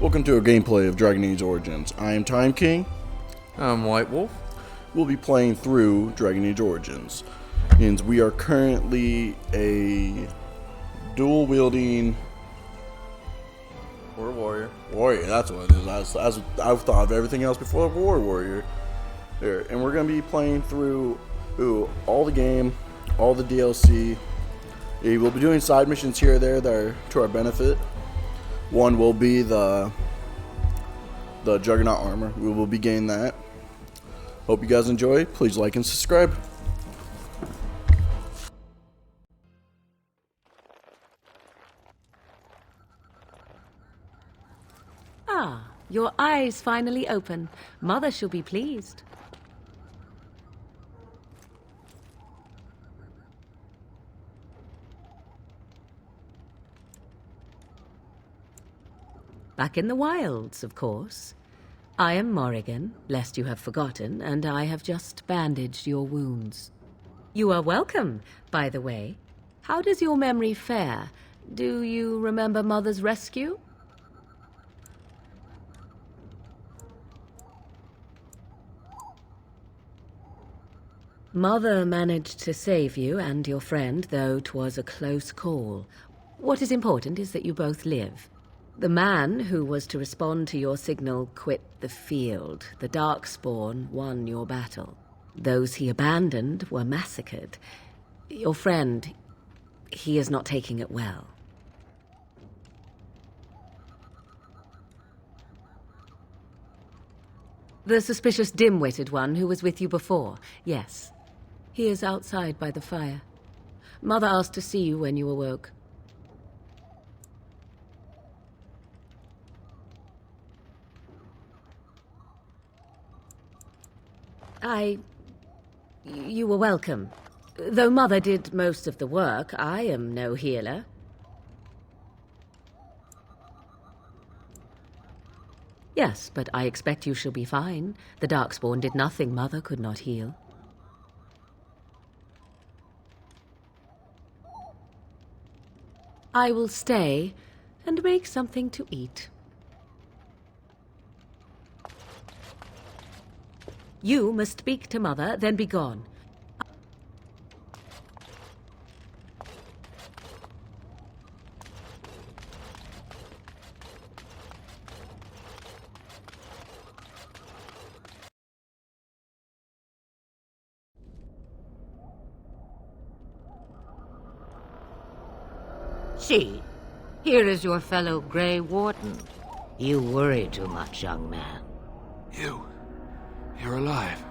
Welcome to a gameplay of Dragon Age Origins. I am Time King. I'm White Wolf. We'll be playing through Dragon Age Origins. And we are currently a dual-wielding We're a warrior. warrior. That's what it is. I've thought of everything else before war warrior. There. And we're going to be playing through all the game, all the DLC. We'll be doing side missions here or there that are to our benefit. One will be the Juggernaut armor. We will be getting that. Hope you guys enjoy. Please like and subscribe. Ah, your eyes finally open. Mother shall be pleased. Back in the wilds, of course. I am Morrigan, lest you have forgotten, and I have just bandaged your wounds. You are welcome, by the way. How does your memory fare? Do you remember Mother's rescue? Mother managed to save you and your friend, though 'twas a close call. What is important is that you both live. The man who was to respond to your signal quit the field. The Darkspawn won your battle. Those he abandoned were massacred. Your friend, he is not taking it well. The suspicious dim-witted one who was with you before, yes. He is outside by the fire. Mother asked to see you when you awoke. You were welcome. Though Mother did most of the work, I am no healer. Yes, but I expect you shall be fine. The Darkspawn did nothing Mother could not heal. I will stay and make something to eat. You must speak to Mother, then be gone. See, here is your fellow Grey Warden. You worry too much, young man. You're alive.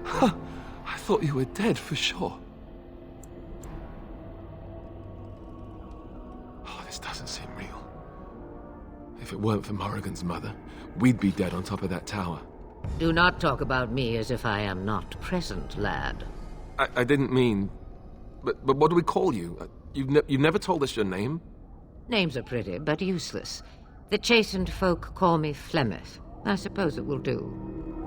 I thought you were dead for sure. Oh, this doesn't seem real. If it weren't for Morrigan's mother, we'd be dead on top of that tower. Do not talk about me as if I am not present, lad. I didn't mean... But what do we call you? You've never told us your name? Names are pretty, but useless. The chastened folk call me Flemeth. I suppose it will do.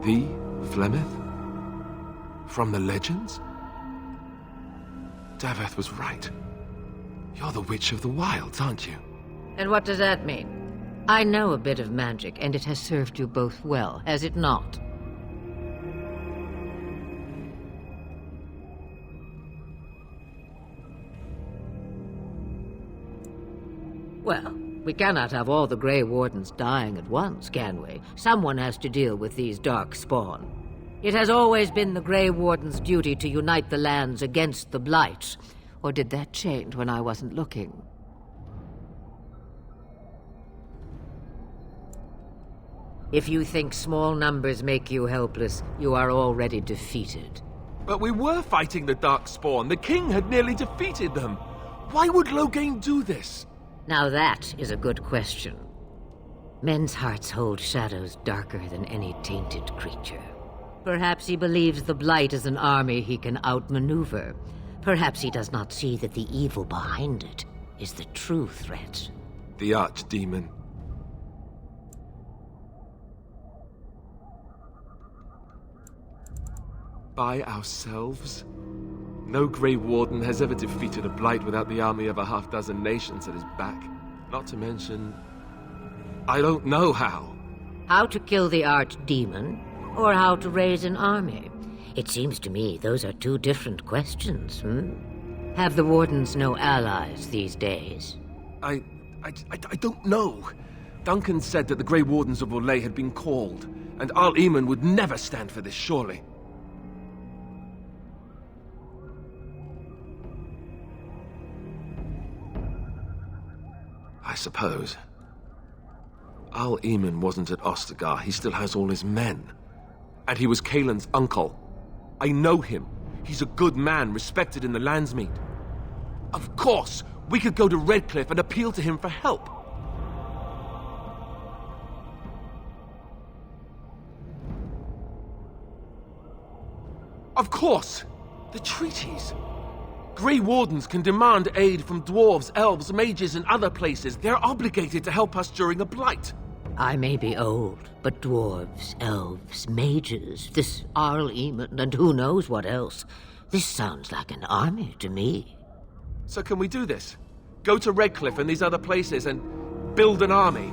The Flemeth? From the legends? Daveth was right. You're the Witch of the Wilds, aren't you? And what does that mean? I know a bit of magic, and it has served you both well, has it not? Well, we cannot have all the Grey Wardens dying at once, can we? Someone has to deal with these Darkspawn. It has always been the Grey Warden's duty to unite the lands against the Blight. Or did that change when I wasn't looking? If you think small numbers make you helpless, you are already defeated. But we were fighting the Darkspawn. The king had nearly defeated them. Why would Loghain do this? Now that is a good question. Men's hearts hold shadows darker than any tainted creature. Perhaps he believes the Blight is an army he can outmaneuver. Perhaps he does not see that the evil behind it is the true threat. The Archdemon. By ourselves? No Grey Warden has ever defeated a Blight without the army of a half-dozen nations at his back. Not to mention I don't know how. How to kill the archdemon, or how to raise an army? It seems to me those are two different questions, Have the Wardens no allies these days? I don't know. Duncan said that the Grey Wardens of Orlais had been called, and Al Eamon would never stand for this, surely. I suppose. Al Eamon wasn't at Ostagar. He still has all his men. And he was Kaelin's uncle. I know him. He's a good man, respected in the Landsmeet. Of course, we could go to Redcliffe and appeal to him for help. Of course! The treaties! Grey Wardens can demand aid from dwarves, elves, mages, and other places. They're obligated to help us during a blight. I may be old, but dwarves, elves, mages, this Arl Eamon, and who knows what else. This sounds like an army to me. So can we do this? Go to Redcliffe and these other places and build an army?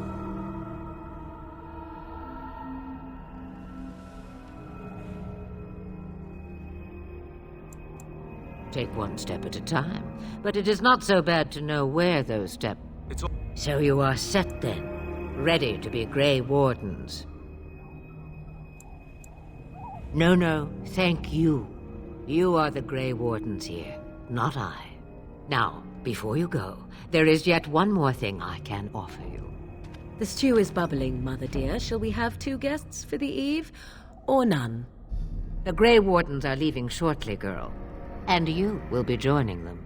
Take one step at a time, but it is not so bad to know where those steps... It's all... So you are set then, ready to be Grey Wardens. No, thank you. You are the Grey Wardens here, not I. Now, before you go, there is yet one more thing I can offer you. The stew is bubbling, Mother dear. Shall we have 2 guests for the eve, or none? The Grey Wardens are leaving shortly, girl. And you will be joining them.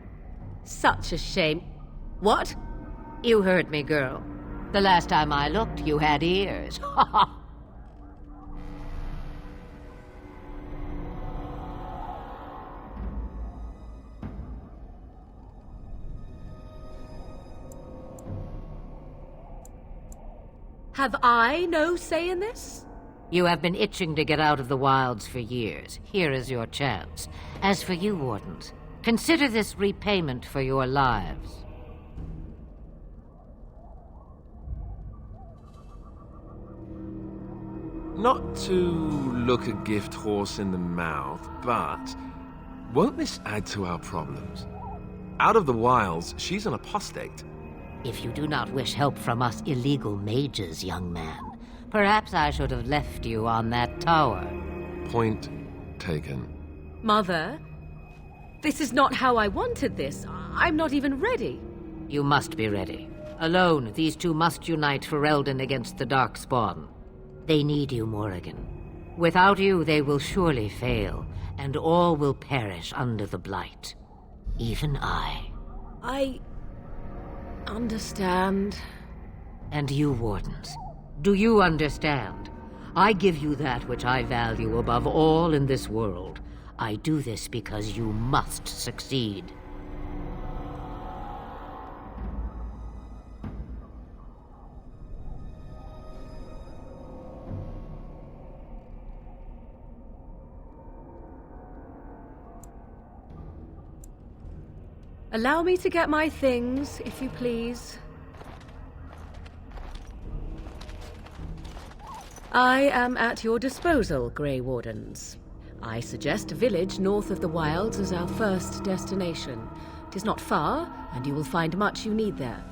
Such a shame. What? You heard me, girl. The last time I looked, you had ears. Have I no say in this? You have been itching to get out of the wilds for years. Here is your chance. As for you, Wardens, consider this repayment for your lives. Not to look a gift horse in the mouth, but won't this add to our problems? Out of the wilds, she's an apostate. If you do not wish help from us illegal mages, young man, perhaps I should have left you on that tower. Point taken. Mother, this is not how I wanted this. I'm not even ready. You must be ready. Alone, these two must unite Ferelden against the Darkspawn. They need you, Morrigan. Without you, they will surely fail, and all will perish under the Blight. Even I. I understand. And you, Wardens, do you understand? I give you that which I value above all in this world. I do this because you must succeed. Allow me to get my things, if you please. I am at your disposal, Grey Wardens. I suggest a village north of the wilds as our first destination. It is not far, and you will find much you need there.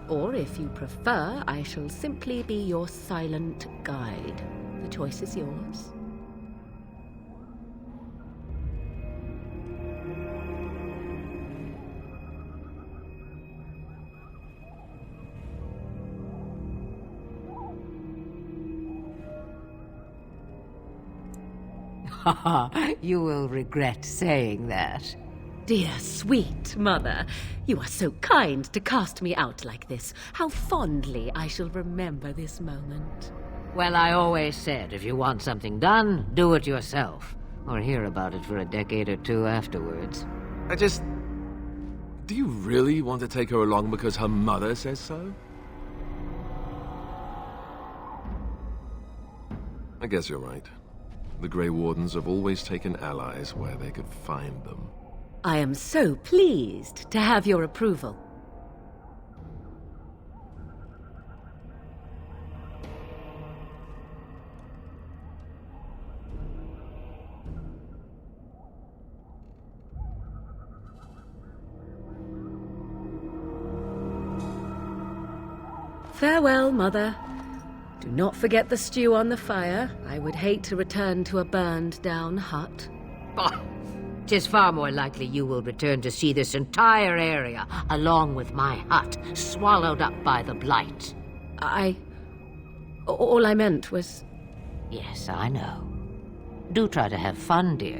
Or, if you prefer, I shall simply be your silent guide. The choice is yours. You will regret saying that. Dear, sweet mother, you are so kind to cast me out like this. How fondly I shall remember this moment. Well, I always said, if you want something done, do it yourself. Or hear about it for a decade or two afterwards. Do you really want to take her along because her mother says so? I guess you're right. The Grey Wardens have always taken allies where they could find them. I am so pleased to have your approval. Farewell, Mother. Do not forget the stew on the fire. I would hate to return to a burned-down hut. Bah! 'Tis far more likely you will return to see this entire area, along with my hut, swallowed up by the Blight. All I meant was... Yes, I know. Do try to have fun, dear.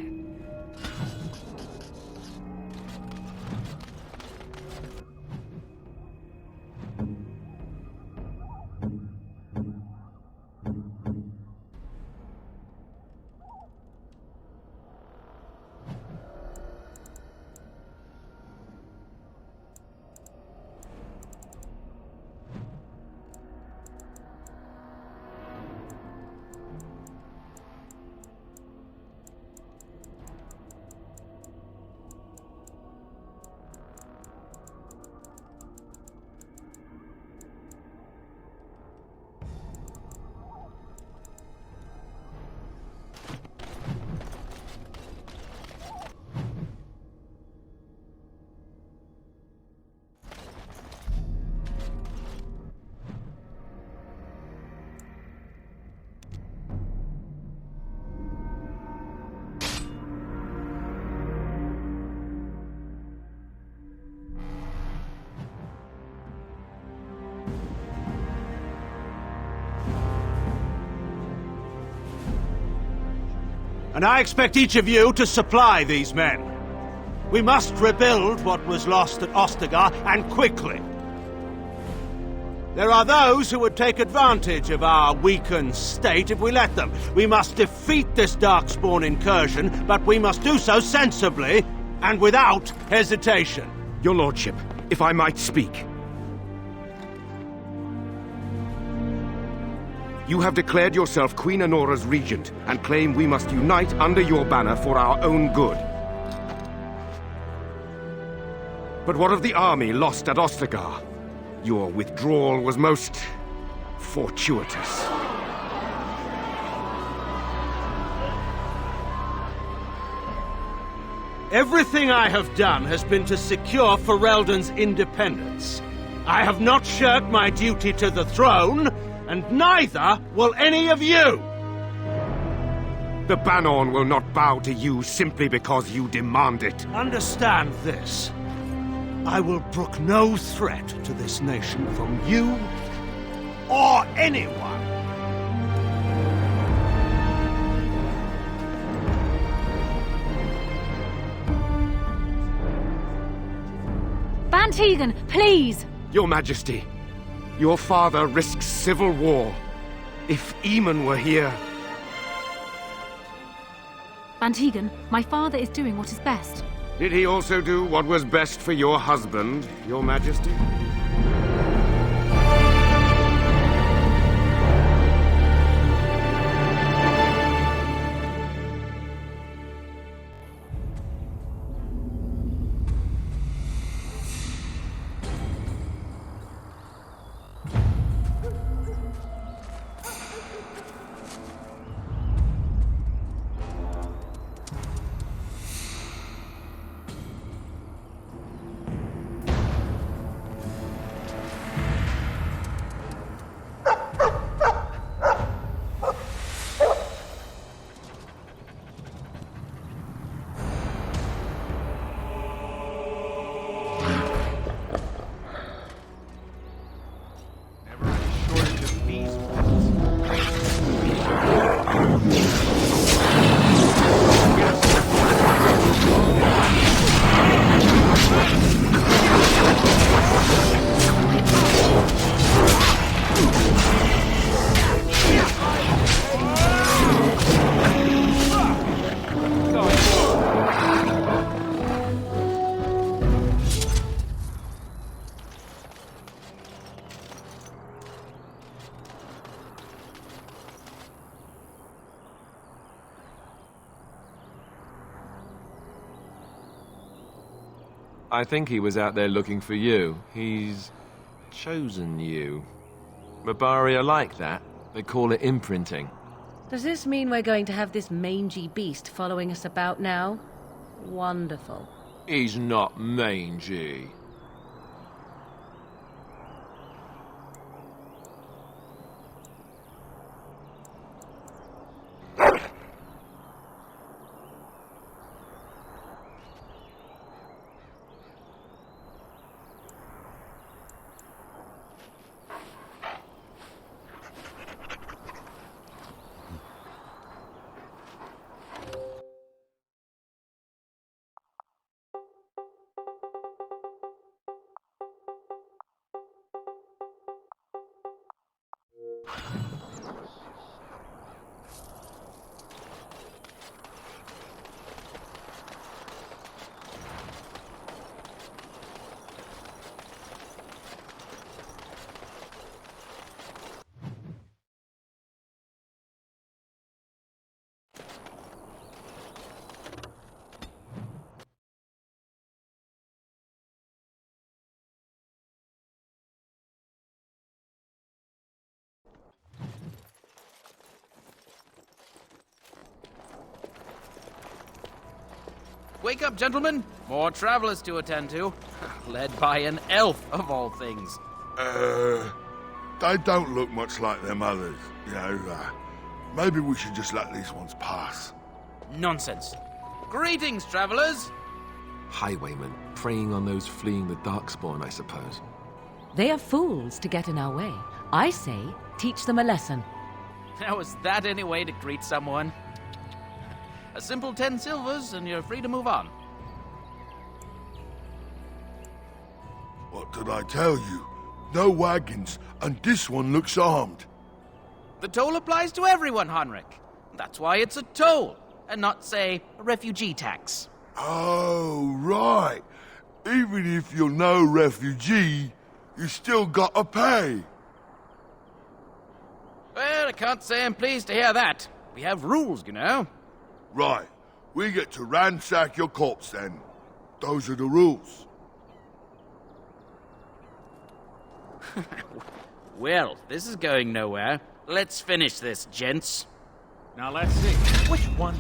And I expect each of you to supply these men. We must rebuild what was lost at Ostagar, and quickly. There are those who would take advantage of our weakened state if we let them. We must defeat this Darkspawn incursion, but we must do so sensibly and without hesitation. Your lordship, if I might speak. You have declared yourself Queen Anora's regent, and claim we must unite under your banner for our own good. But what of the army lost at Ostagar? Your withdrawal was most... fortuitous. Everything I have done has been to secure Ferelden's independence. I have not shirked my duty to the throne, and neither will any of you! The Bannorn will not bow to you simply because you demand it. Understand this. I will brook no threat to this nation from you or anyone. Van Tegan, please! Your Majesty, your father risks civil war. If Eamon were here... Van Tegan, my father is doing what is best. Did he also do what was best for your husband, Your Majesty? I think he was out there looking for you. He's chosen you. Mabari are like that. They call it imprinting. Does this mean we're going to have this mangy beast following us about now? Wonderful. He's not mangy. wake up, gentlemen. More travelers to attend to. Led by an elf, of all things. They don't look much like them others, you know. Maybe we should just let these ones pass. Nonsense. Greetings, travelers. Highwaymen, preying on those fleeing the Darkspawn, I suppose. They are fools to get in our way. I say, teach them a lesson. Now, is that any way to greet someone? A simple 10 silvers, and you're free to move on. What did I tell you? No wagons, and this one looks armed. The toll applies to everyone, Henrik. That's why it's a toll, and not, say, a refugee tax. Oh, right. Even if you're no refugee, you still gotta pay. Well, I can't say I'm pleased to hear that. We have rules, you know. Right. We get to ransack your corpse then. Those are the rules. Well, this is going nowhere. Let's finish this, gents. Now let's see. Which one?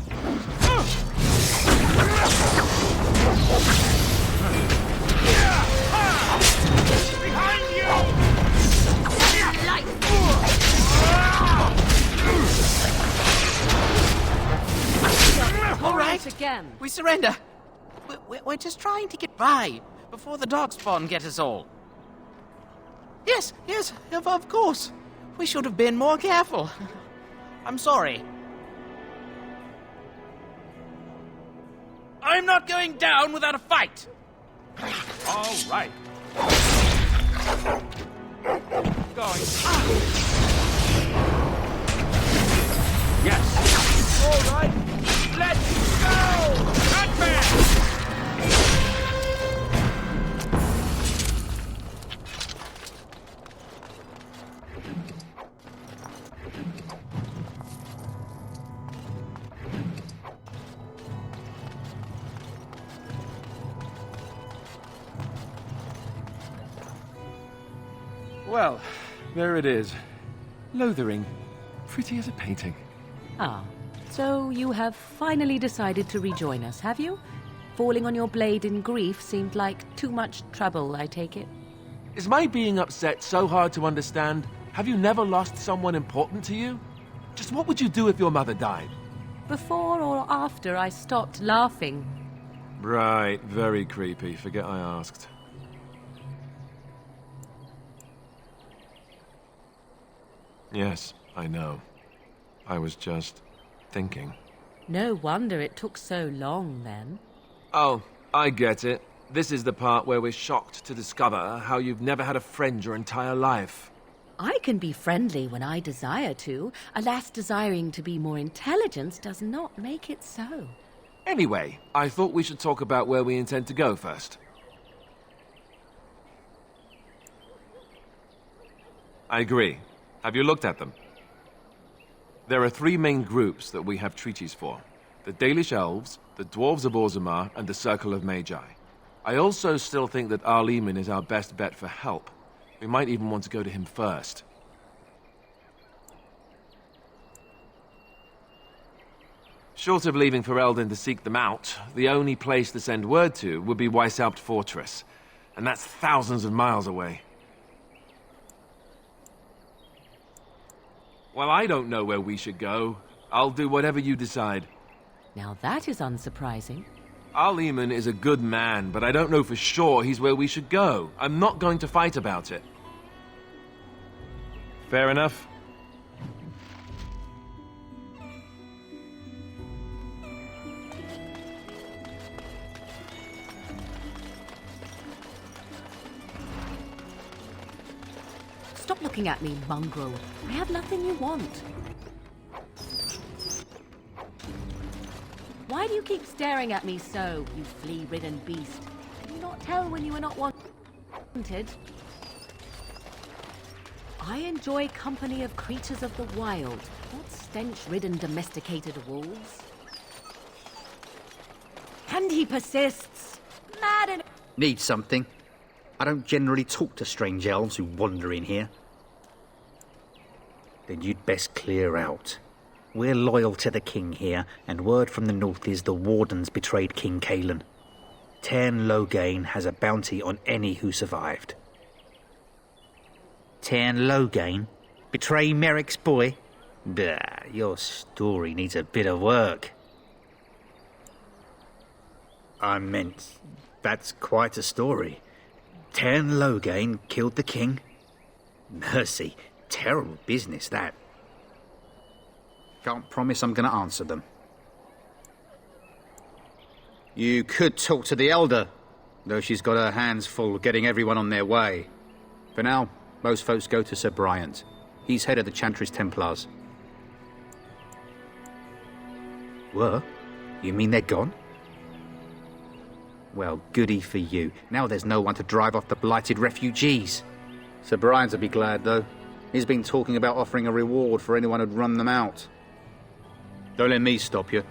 Behind you! All right, again. we surrender. We're just trying to get by before the Darkspawn get us all. Yes, of course. We should have been more careful. I'm sorry. I'm not going down without a fight. All right. Going. Yes. All right. Let's go! Advance! Well, there it is. Lothering. Pretty as a painting. Ah, so you have finally decided to rejoin us, have you? Falling on your blade in grief seemed like too much trouble, I take it. Is my being upset so hard to understand? Have you never lost someone important to you? Just what would you do if your mother died? Before or after I stopped laughing. Right, very creepy. Forget I asked. Yes, I know. I was just thinking. No wonder it took so long, then. Oh, I get it. This is the part where we're shocked to discover how you've never had a friend your entire life. I can be friendly when I desire to. Alas, desiring to be more intelligent does not make it so. Anyway, I thought we should talk about where we intend to go first. I agree. Have you looked at them? There are 3 main groups that we have treaties for. The Dalish Elves, the Dwarves of Orzammar, and the Circle of Magi. I also still think that Arl Eamon is our best bet for help. We might even want to go to him first. Short of leaving Ferelden to seek them out, the only place to send word to would be Weishaupt Fortress. And that's thousands of miles away. Well, I don't know where we should go. I'll do whatever you decide. Now that is unsurprising. Arl Eamon is a good man, but I don't know for sure he's where we should go. I'm not going to fight about it. Fair enough? Stop looking at me, mongrel. I have nothing you want. Why do you keep staring at me so, you flea-ridden beast? Can you not tell when you are not wanted? I enjoy company of creatures of the wild, not stench-ridden domesticated wolves. And he persists. Mad and... Need something? I don't generally talk to strange elves who wander in here. Then you'd best clear out. We're loyal to the king here, and word from the north is the Wardens betrayed King Cailan. Tairn Loghain has a bounty on any who survived. Tairn Loghain? Betray Merrick's boy? Bah, your story needs a bit of work. I meant, that's quite a story. Tairn Loghain killed the king? Mercy, terrible business, that. Can't promise I'm going to answer them. You could talk to the Elder, though she's got her hands full getting everyone on their way. For now, most folks go to Sir Bryant. He's head of the Chantry's Templars. Were? You mean they're gone? Well, goody for you. Now there's no one to drive off the blighted refugees. Sir Bryant will be glad, though. He's been talking about offering a reward for anyone who'd run them out. Don't let me stop you.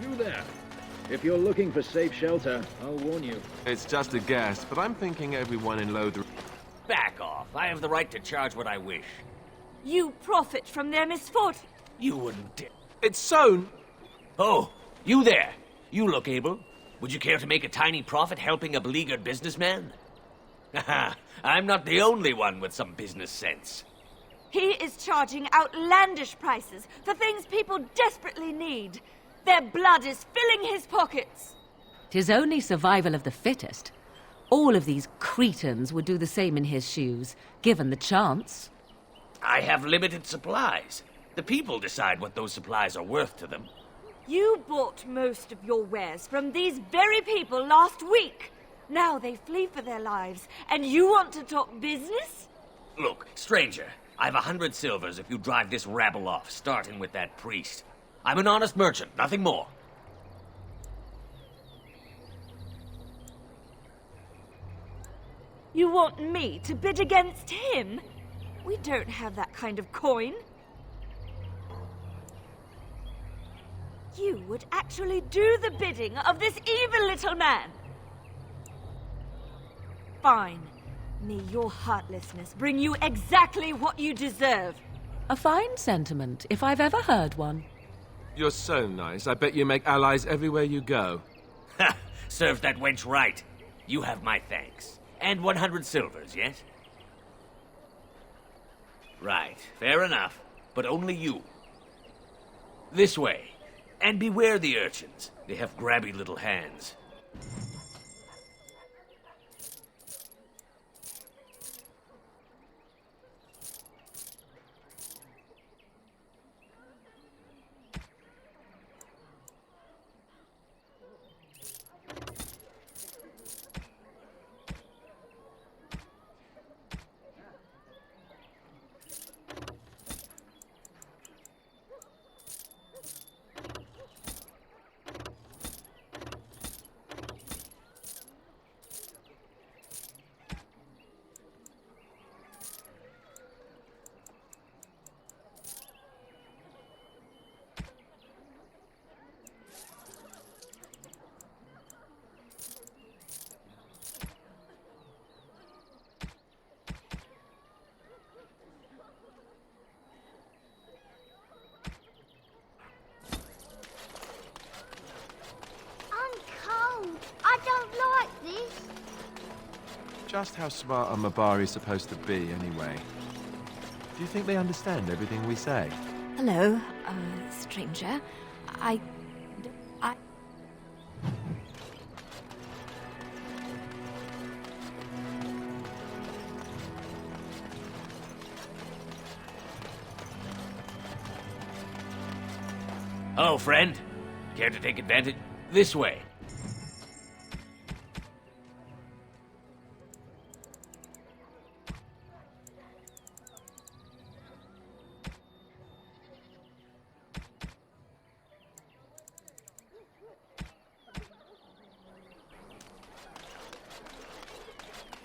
You there. If you're looking for safe shelter, I'll warn you. It's just a guess, but I'm thinking everyone in Lothr... Back off. I have the right to charge what I wish. You profit from their misfortune. You wouldn't dare. It's sown! Oh, you there. You look able. Would you care to make a tiny profit helping a beleaguered businessman? Haha, I'm not the only one with some business sense. He is charging outlandish prices for things people desperately need. Their blood is filling his pockets. 'Tis only survival of the fittest. All of these cretins would do the same in his shoes, given the chance. I have limited supplies. The people decide what those supplies are worth to them. You bought most of your wares from these very people last week. Now they flee for their lives, and you want to talk business? Look, stranger, I've 100 silvers if you drive this rabble off, starting with that priest. I'm an honest merchant, nothing more. You want me to bid against him? We don't have that kind of coin. You would actually do the bidding of this evil little man. Fine. May your heartlessness bring you exactly what you deserve. A fine sentiment, if I've ever heard one. You're so nice. I bet you make allies everywhere you go. Ha! Serve that wench right. You have my thanks. And 100 silvers, yes? Right, fair enough. But only you. This way. And beware the urchins. They have grabby little hands. I don't like this. Just how smart are Mabari supposed to be, anyway? Do you think they understand everything we say? Hello, stranger. I... Hello, friend. Care to take advantage? This way.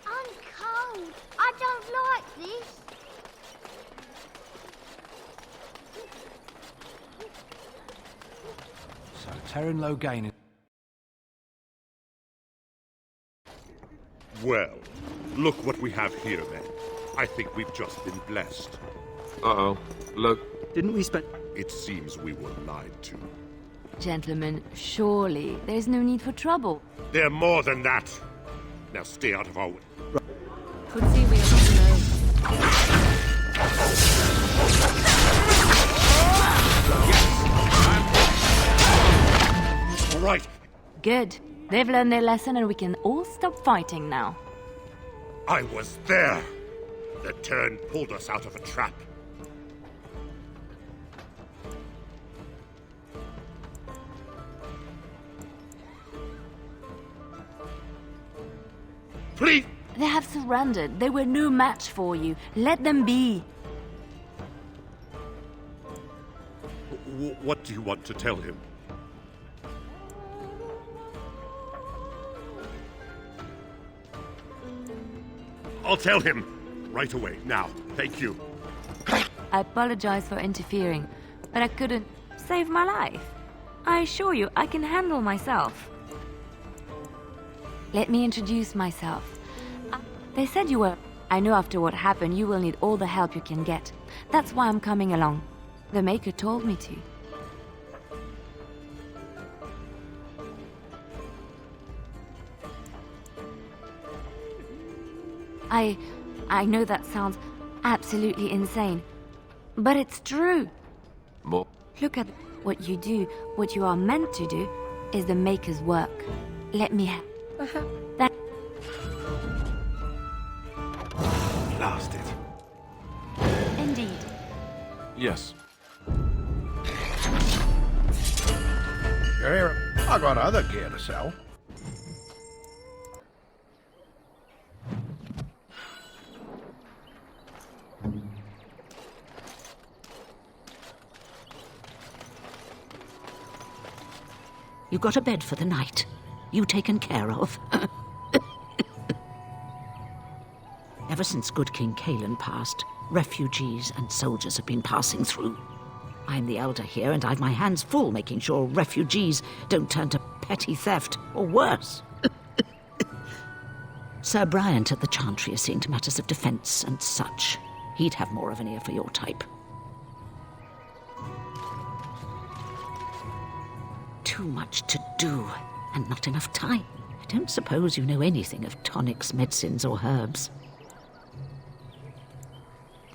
I'm cold. I don't like this. So, Tairn Loghain... Well, look what we have here then. I think we've just been blessed. Uh-oh. Look. Didn't we spend... It seems we were lied to. Gentlemen, surely there's no need for trouble. They're more than that. Now stay out of our way. Could see we are not alone. All right. Good. They've learned their lesson and we can all stop fighting now. I was there. The turn pulled us out of a trap. Please! They have surrendered. They were no match for you. Let them be. What do you want to tell him? I'll tell him. Right away, now. Thank you. I apologize for interfering, but I couldn't save my life. I assure you, I can handle myself. Let me introduce myself. They said you were... I know after what happened, you will need all the help you can get. That's why I'm coming along. The Maker told me to. I know that sounds absolutely insane, but it's true. More. Look at what you do. What you are meant to do is the Maker's work. Let me have that. Blast it. Indeed. Yes. Here, I got other gear to sell. You got a bed for the night. You taken care of. Ever since good King Cailan passed, refugees and soldiers have been passing through. I'm the elder here, and I've my hands full making sure refugees don't turn to petty theft, or worse. Sir Bryant at the Chantry is seeing to matters of defense and such. He'd have more of an ear for your type. Too much to do, and not enough time. I don't suppose you know anything of tonics, medicines, or herbs.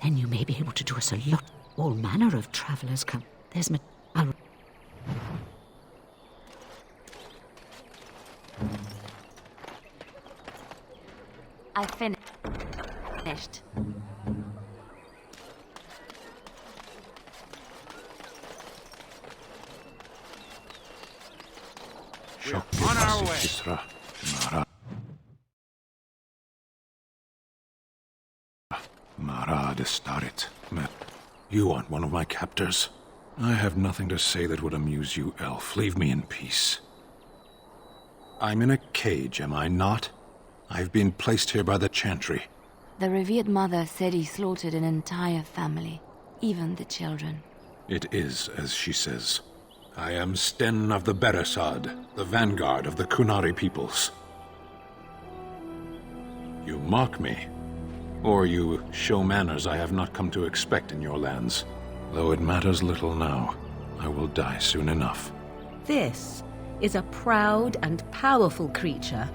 Then you may be able to do us a lot. All manner of travelers come. There's I finished. On our way. Marad Starit. You aren't one of my captors. I have nothing to say that would amuse you, elf. Leave me in peace. I'm in a cage, am I not? I've been placed here by the Chantry. The revered mother said he slaughtered an entire family, even the children. It is as she says. I am Sten of the Beresad, the vanguard of the Kunari peoples. You mock me, or you show manners I have not come to expect in your lands. Though it matters little now, I will die soon enough. This is a proud and powerful creature,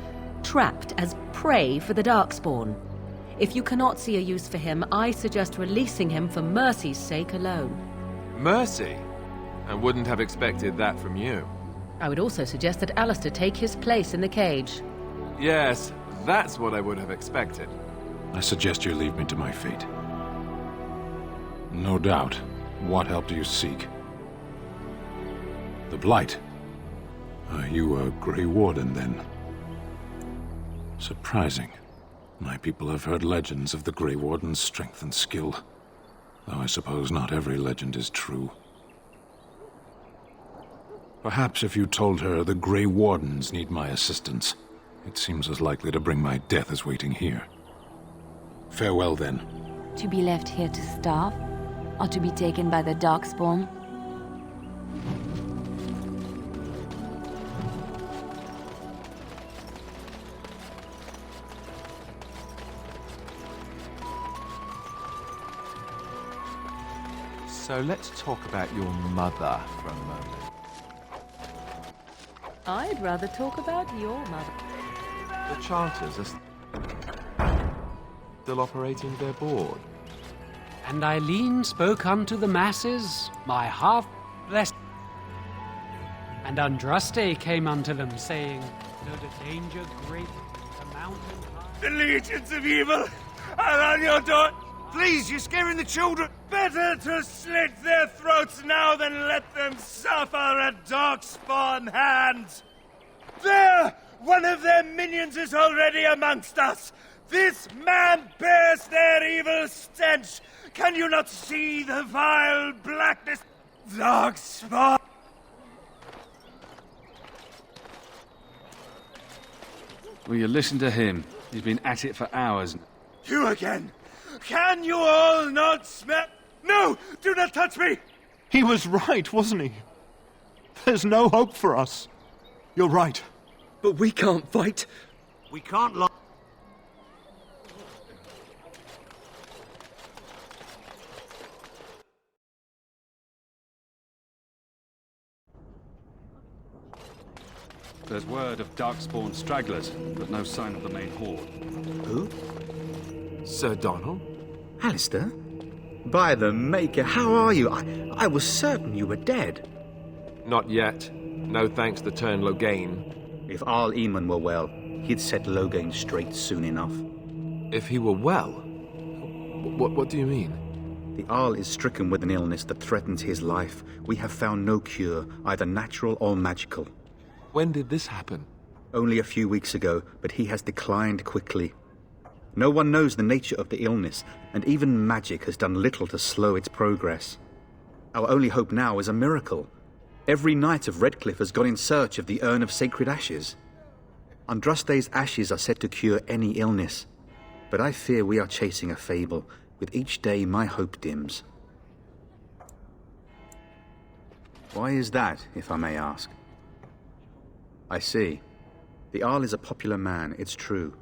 trapped as prey for the Darkspawn. If you cannot see a use for him, I suggest releasing him for mercy's sake alone. Mercy? I wouldn't have expected that from you. I would also suggest that Alistair take his place in the cage. Yes, that's what I would have expected. I suggest you leave me to my fate. No doubt. What help do you seek? The Blight. Are you a Grey Warden, then? Surprising. My people have heard legends of the Grey Warden's strength and skill. Though I suppose not every legend is true. Perhaps if you told her the Grey Wardens need my assistance, it seems as likely to bring my death as waiting here. Farewell, then. To be left here to starve? Or to be taken by the Darkspawn? So let's talk about your mother for a moment. I'd rather talk about your mother. The Charters are still operating their board. And Eileen spoke unto the masses, my half-blessed. And Andraste came unto them, saying, though the danger great, the mountain high... The legions of evil are on your door. Please, you're scaring the children. Better to slit their throats now than let them suffer at Darkspawn hands. There! One of their minions is already amongst us. This man bears their evil stench. Can you not see the vile blackness? Darkspawn! Will you listen to him? He's been at it for hours. You again! Can you all not smell? No! Do not touch me! He was right, wasn't he? There's no hope for us. You're right. But we can't fight. We can't lie. There's word of Darkspawn stragglers, but no sign of the main horde. Who? Sir Donald? Alistair? By the Maker, how are you? I was certain you were dead. Not yet. No thanks to Turn Loghain. If Arl Eamon were well, he'd set Loghain straight soon enough. If he were well? What do you mean? The Arl is stricken with an illness that threatens his life. We have found no cure, either natural or magical. When did this happen? Only a few weeks ago, but he has declined quickly. No one knows the nature of the illness, and even magic has done little to slow its progress. Our only hope now is a miracle. Every knight of Redcliffe has gone in search of the Urn of Sacred Ashes. Andraste's ashes are said to cure any illness, but I fear we are chasing a fable. With each day, my hope dims. Why is that, if I may ask? I see. The Arl is a popular man, it's true.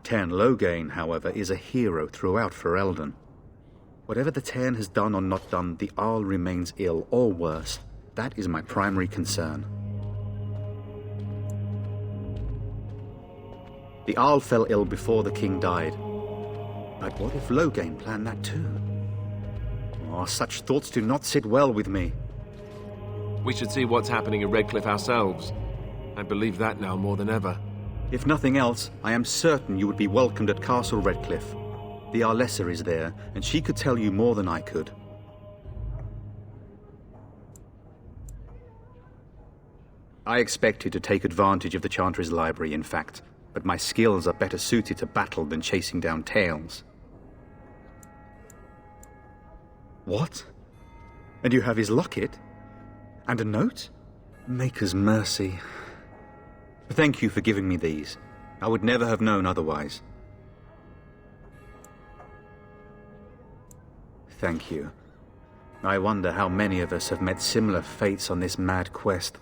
Tairn Loghain, however, is a hero throughout Ferelden. Whatever the Tairn has done or not done, the Arl remains ill, or worse. That is my primary concern. The Arl fell ill before the king died. But what if Loghain planned that too? Oh, such thoughts do not sit well with me. We should see what's happening in Redcliffe ourselves. I believe that now more than ever. If nothing else, I am certain you would be welcomed at Castle Redcliffe. The Arlessa is there, and she could tell you more than I could. I expected to take advantage of the Chantry's library, in fact, but my skills are better suited to battle than chasing down tales. What? And you have his locket? And a note? Maker's mercy. Thank you for giving me these. I would never have known otherwise. Thank you. I wonder how many of us have met similar fates on this mad quest.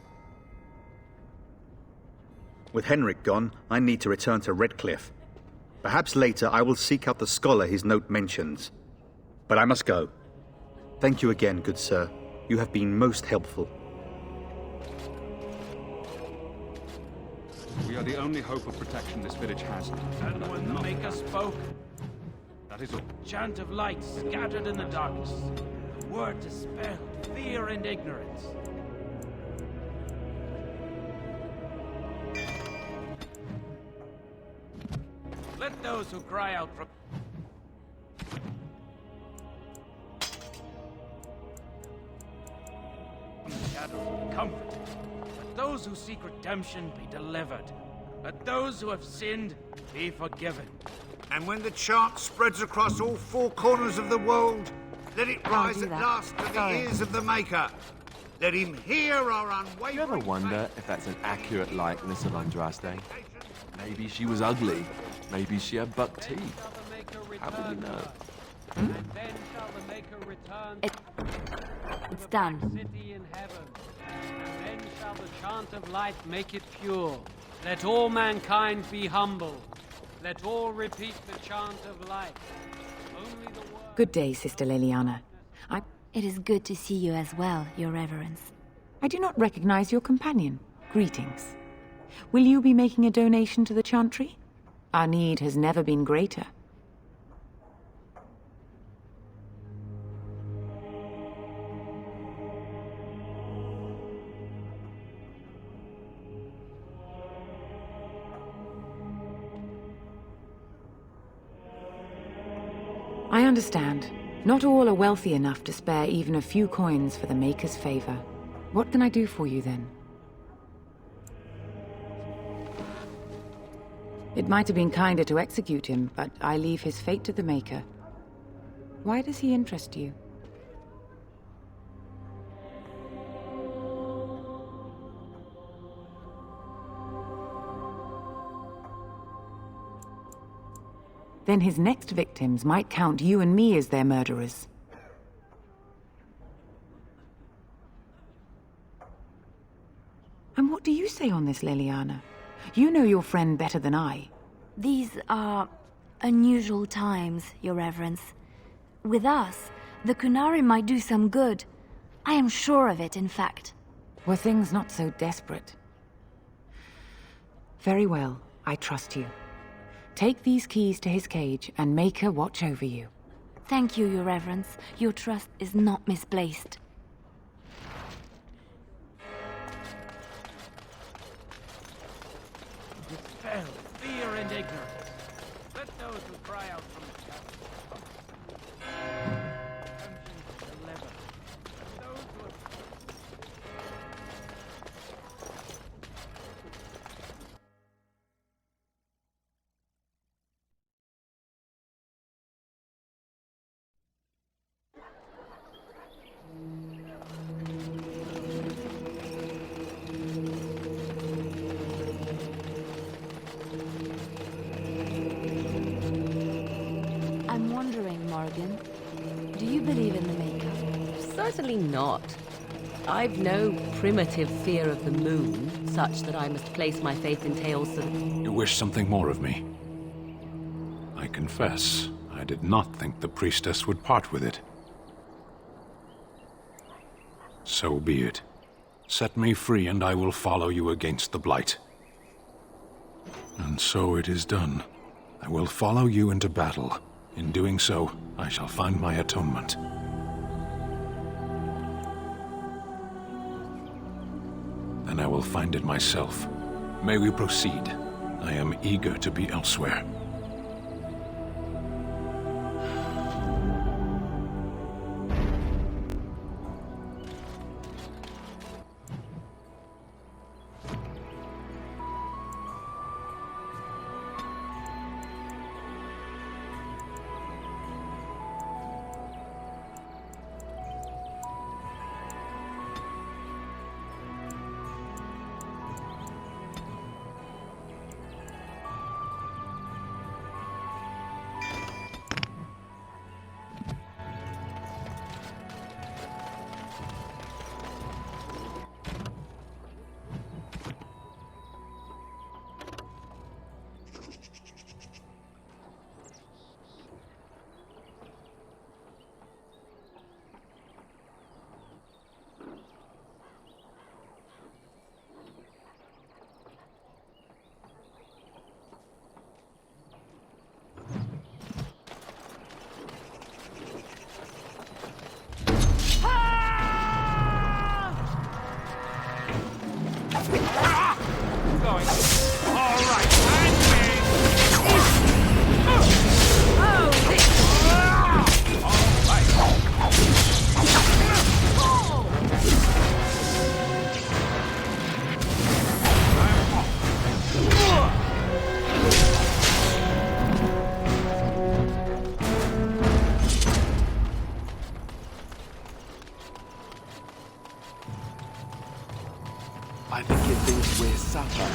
With Henrik gone, I need to return to Redcliffe. Perhaps later I will seek out the scholar his note mentions. But I must go. Thank you again, good sir. You have been most helpful. We are the only hope of protection this village has. And when the Maker spoke, that is all. Chant of light scattered in the darkness. The word dispelled fear and ignorance. Let those who cry out from the shadows be comforted. Let those who seek redemption be delivered. Let those who have sinned be forgiven. And when the chant spreads across all four corners of the world, let it rise at last to the ears of the Maker. Let him hear our unwavering... You ever wonder if that's an accurate likeness of Andraste? Maybe she was ugly. Maybe she had buck teeth. How would you know? It's done. City in heaven, and then shall the chant of light make it pure. Let all mankind be humble. Let all repeat the chant of light. Only the word... Good day, Sister Leliana. It is good to see you as well, Your Reverence. I do not recognize your companion. Greetings. Will you be making a donation to the Chantry? Our need has never been greater. I understand. Not all are wealthy enough to spare even a few coins for the Maker's favor. What can I do for you, then? It might have been kinder to execute him, but I leave his fate to the Maker. Why does he interest you? Then his next victims might count you and me as their murderers. And what do you say on this, Leliana? You know your friend better than I. These are unusual times, Your Reverence. With us, the Qunari might do some good. I am sure of it, in fact. Were things not so desperate? Very well, I trust you. Take these keys to his cage and make her watch over you. Thank you, Your Reverence. Your trust is not misplaced. Dispel fear and ignorance. Let those who cry out from the shadows come. Dungeons deliver. Let those who have... I'm wondering, Morrigan, do you believe in the Maker? Certainly not. I've no primitive fear of the moon, such that I must place my faith in tales that... You wish something more of me? I confess, I did not think the priestess would part with it. So be it. Set me free and I will follow you against the Blight. And so it is done. I will follow you into battle. In doing so, I shall find my atonement. Then I will find it myself. May we proceed? I am eager to be elsewhere. I think it thinks we're supper.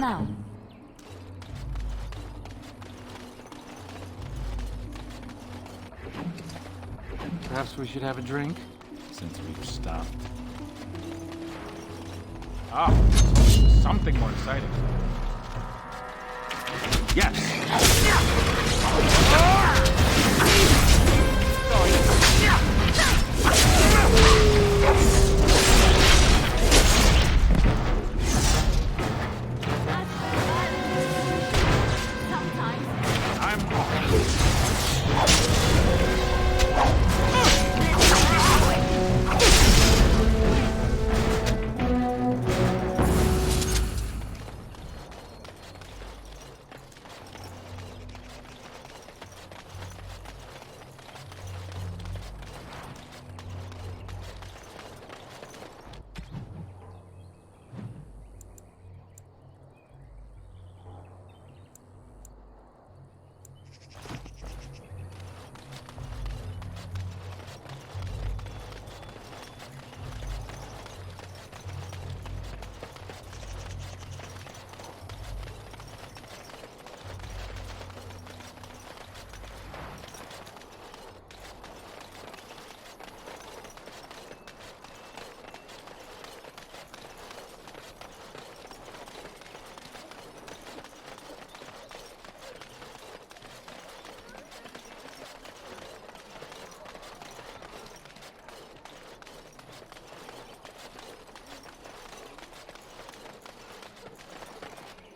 now. Perhaps we should have a drink? Since we've stopped. Ah, something more exciting. Yes!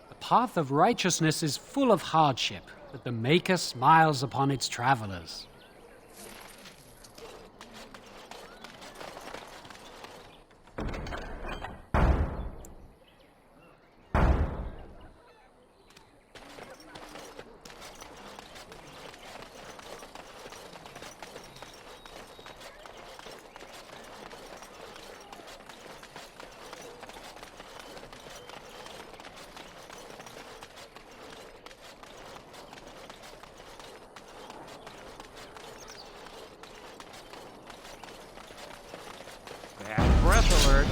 The path of righteousness is full of hardship, but the Maker smiles upon its travelers. Breath alert.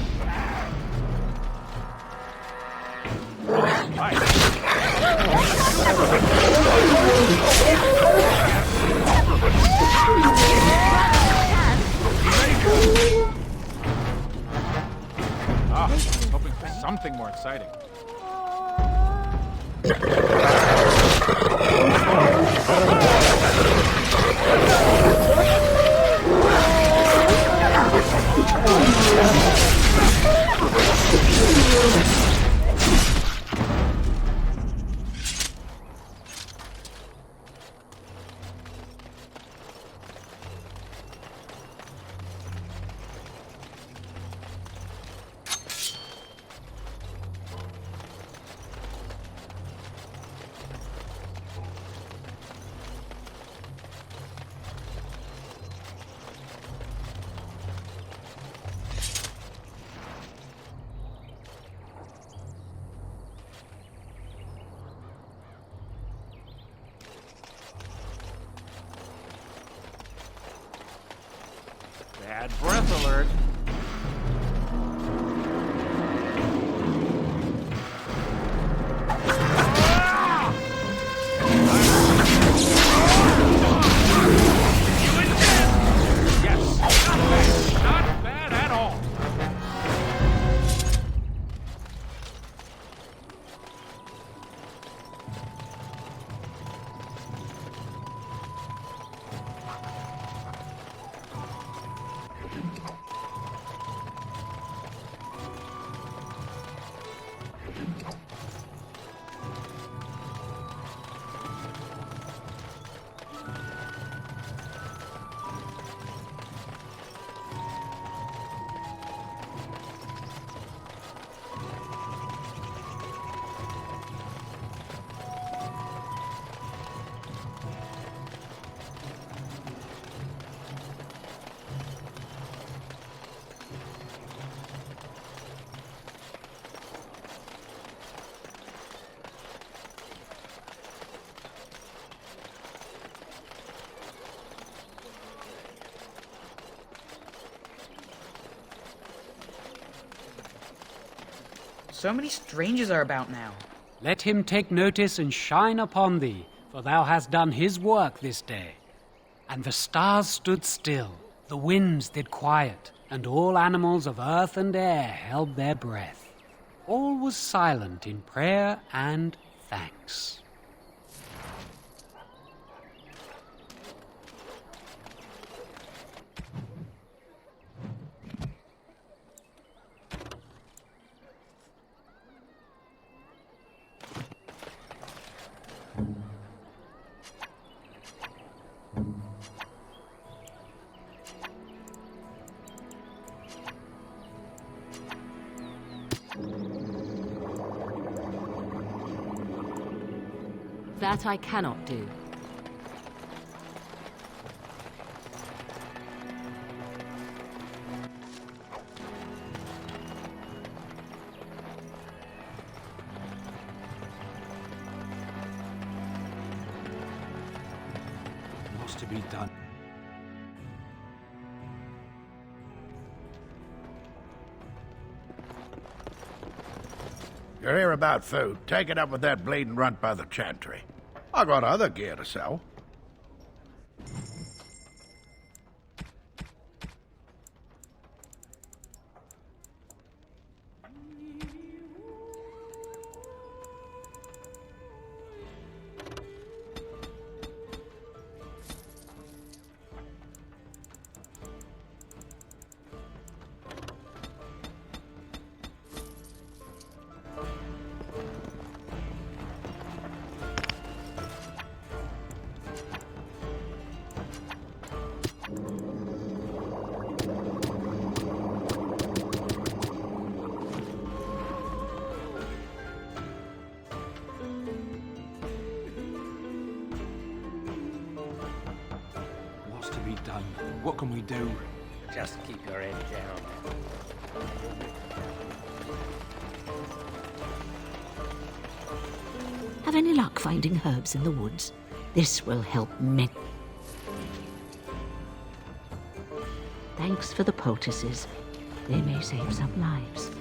Hoping for something more exciting. Bad breath alert. Yes, not bad at all. So many strangers are about now. Let him take notice and shine upon thee, for thou hast done his work this day. And the stars stood still, the winds did quiet, and all animals of earth and air held their breath. All was silent in prayer and thanks. That I cannot do. What's to be done? You're here about food. Take it up with that bleeding runt by the chantry. I got other gear to sell. Done. What can we do? Just keep your head down. Have any luck finding herbs in the woods? This will help me. Thanks for the poultices. They may save some lives.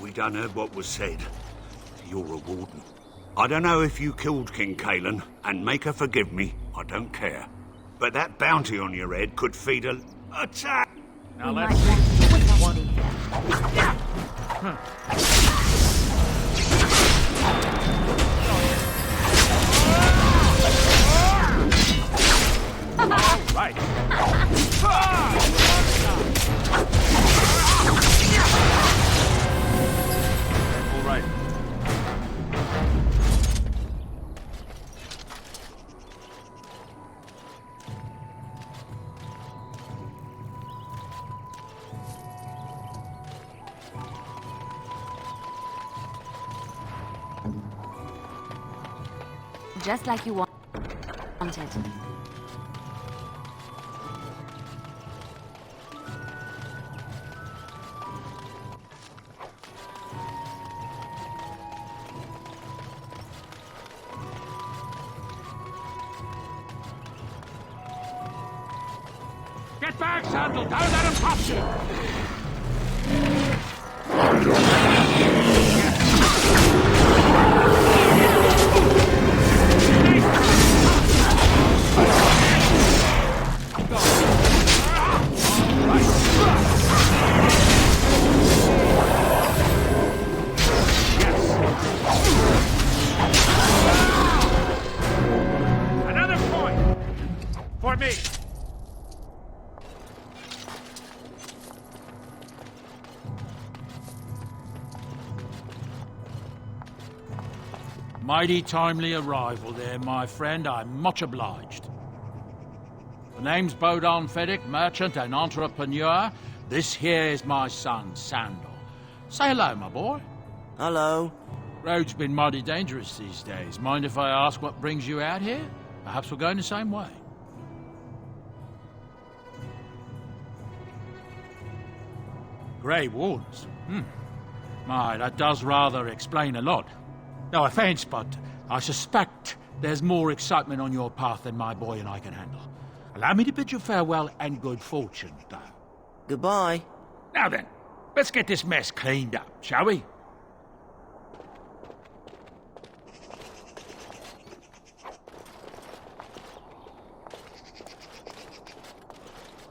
We done heard what was said. You're a warden. I don't know if you killed King Cailan, and make her forgive me, I don't care. But that bounty on your head could feed a attack. Now let's see which one. Right. All right. Just like you wanted. Get back, Sandal! Don't let him touch you! Another point! For me! Mighty timely arrival there, my friend. I'm much obliged. The name's Bodon Feddick, merchant and entrepreneur. This here is my son, Sandal. Say hello, my boy. Hello. Road's been mighty dangerous these days. Mind if I ask what brings you out here? Perhaps we're going the same way. Grey Wardens. My, that does rather explain a lot. No offense, but I suspect there's more excitement on your path than my boy and I can handle. Allow me to bid you farewell and good fortune, though. Goodbye. Now then, let's get this mess cleaned up, shall we?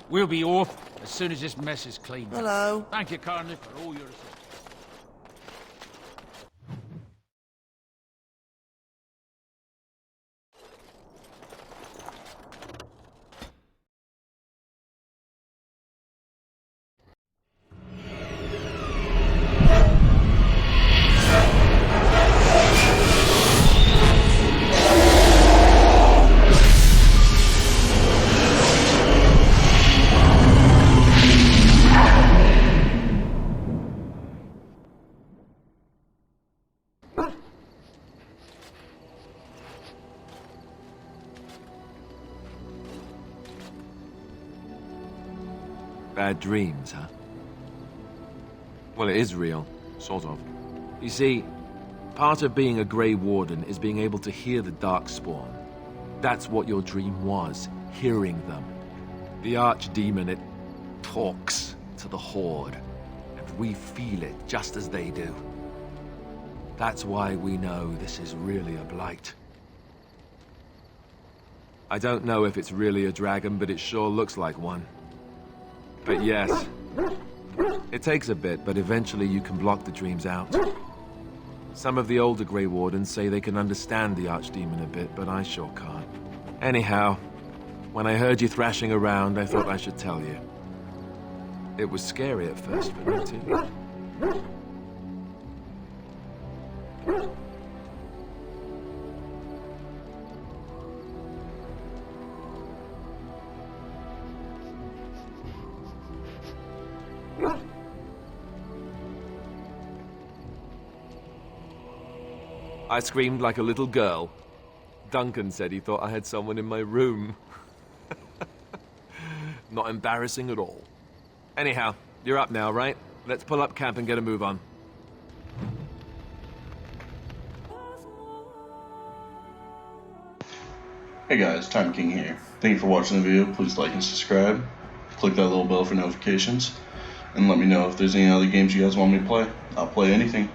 We'll be off as soon as this mess is cleaned up. Hello. Thank you kindly for all your assistance. Bad dreams, huh? Well, it is real. Sort of. You see, part of being a Grey Warden is being able to hear the Darkspawn. That's what your dream was, hearing them. The Archdemon, it talks to the Horde, and we feel it just as they do. That's why we know this is really a blight. I don't know if it's really a dragon, but it sure looks like one. But yes, it takes a bit, but eventually you can block the dreams out. Some of the older Grey Wardens say they can understand the Archdemon a bit, but I sure can't. Anyhow, when I heard you thrashing around, I thought I should tell you. It was scary at first for me too. I screamed like a little girl. Duncan said he thought I had someone in my room. Not embarrassing at all. Anyhow, you're up now, right? Let's pull up camp and get a move on. Hey guys, Time King here. Thank you for watching the video. Please like and subscribe. Click that little bell for notifications. And let me know if there's any other games you guys want me to play. I'll play anything.